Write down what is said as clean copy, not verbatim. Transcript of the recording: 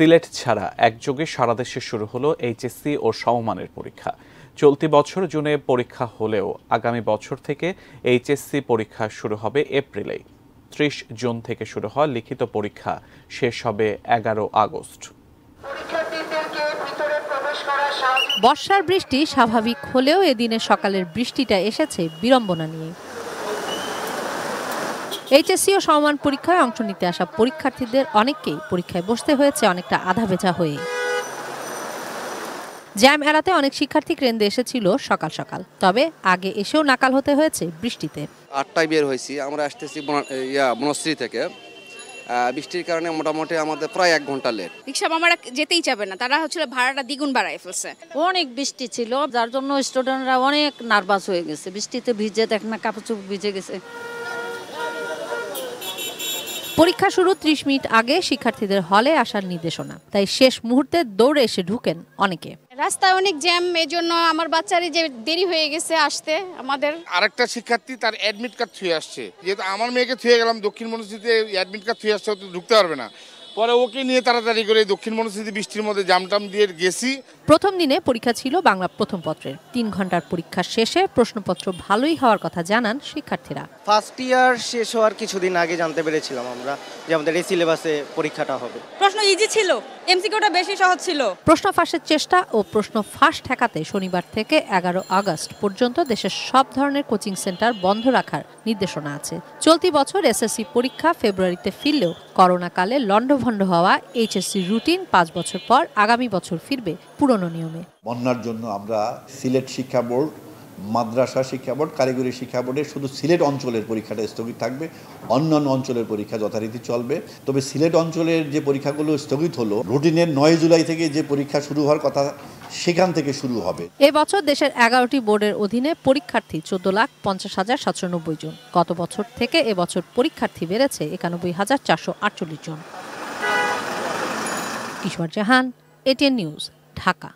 সিলেট ছাড়া একযোগে সারা দেশে শুরু হলো এইচএসসি ও সমমানের পরীক্ষা। চলতি বছর জুনে পরীক্ষা হলেও আগামী বছর থেকে এইচএসসি পরীক্ষা শুরু হবে এপ্রিলেই। ৩০ জুন থেকে শুরু হওয়া লিখিত পরীক্ষা শেষ হবে ১১ আগস্ট। বর্ষার বৃষ্টি স্বাভাবিক হলেও এদিনের সকালের বৃষ্টিটা এসেছে বিড়ম্বনা নিয়ে। এইচএসসি ও সমমান পরীক্ষায় অংশ নিতে আসা পরীক্ষার্থীদের অনেককেই পরীক্ষায় বসতে হয়েছে অনেকটা আধা ভেজা হয়ে। জ্যাম এড়াতে অনেক শিক্ষার্থী কেন্দ্রে এসেছিল সকাল সকাল, তবে আগে এসেও নাকাল হতে হয়েছে বৃষ্টিতে। ৮টায় বের হয়েছি, আমরা আসতেছি বনশ্রী থেকে। বৃষ্টির কারণে মোটামুটি আমাদের প্রায় ১ ঘন্টা লেট। রিক্সা মামারা যেতেই চাবে না, তারা হচ্ছে ভাড়াটা দ্বিগুণ বাড়ায় ফেলছে। অনেক বৃষ্টি ছিল, যার জন্য স্টুডেন্টরা অনেক নার্ভাস হয়ে গেছে। বৃষ্টিতে ভিজে দেখ না, কাপড় চোপড় ভিজে গেছে। পরীক্ষা শুরু ৩০ মিনিট আগে শিক্ষার্থীদের হলে আসার নির্দেশনা, তাই শেষ মুহূর্তে দৌড়ে এসে ঢুকেন অনেকে। রাস্তায় অনেক জ্যাম, এজন্য আমার বাচ্চারই যে দেরি হয়ে গেছে আসতে। আমাদের আরেকটা শিক্ষার্থী তার অ্যাডমিট কার্ড থুয়ে আসছে, যেহেতু আমার মেয়েকে থুয়ে গেলাম দক্ষিণ মনুষ্যতে, অ্যাডমিট কার্ড থুয়ে আসছে, তো ঢুকতে পারবে না। পরে ওকে নিয়ে তাড়াতাড়ি করে দক্ষিণ মনুষ্যতে বৃষ্টির মধ্যে জামটাম দিয়ে গেছি। প্রথম দিনে পরীক্ষা ছিল বাংলা প্রথম পত্রের। ৩ ঘন্টার পরীক্ষা শেষে প্রশ্নপত্র ভালোই হওয়ার কথা জানান শিক্ষার্থীরা। ফার্স্ট ইয়ার শেষ হওয়ার কিছুদিন আগে জানতে পেরেছিলাম আমরা যে আমাদের এই সিলেবাসে পরীক্ষাটা হবে। প্রশ্ন ইজি ছিল, এমসিকিউটা বেশি সহজ ছিল। প্রশ্ন ফাঁসের চেষ্টা ও প্রশ্ন ফাঁস ঠেকাতে শনিবার থেকে ১১ আগস্ট পর্যন্ত দেশের সব ধরনের কোচিং সেন্টার বন্ধ রাখার নির্দেশনা আছে। চলতি বছর এসএসসি পরীক্ষা ফেব্রুয়ারিতে ফিরলেও করোনাকালে লন্ডভন্ড হওয়া এইচএসসি রুটিন ৫ বছর পর আগামী বছর ফিরবে পুরনো নিয়মে। বন্যার জন্য আমরা সিলেট শিক্ষা বোর্ড, মাদ্রাসা শিক্ষা বোর্ড, কারিগরি শিক্ষা বোর্ডের শুধু সিলেট অঞ্চলের পরীক্ষাটা স্থগিত থাকবে, অন্যান্য অঞ্চলের পরীক্ষা যথারীতি চলবে। তবে সিলেট অঞ্চলের যে পরীক্ষাগুলো স্থগিত হলো, রুটিনের ৯ জুলাই থেকে যে পরীক্ষা শুরু হওয়ার কথা সেখান থেকে শুরু হবে। এবছর দেশের ১১টি বোর্ডের অধীনে পরীক্ষার্থী ১৪,৫০,৭৯০ জন। গত বছর থেকে এবছর পরীক্ষার্থী বেড়েছে ৯১,৪৪৮ জন। কিশোর জাহান, এটিএন নিউজ, ঢাকা।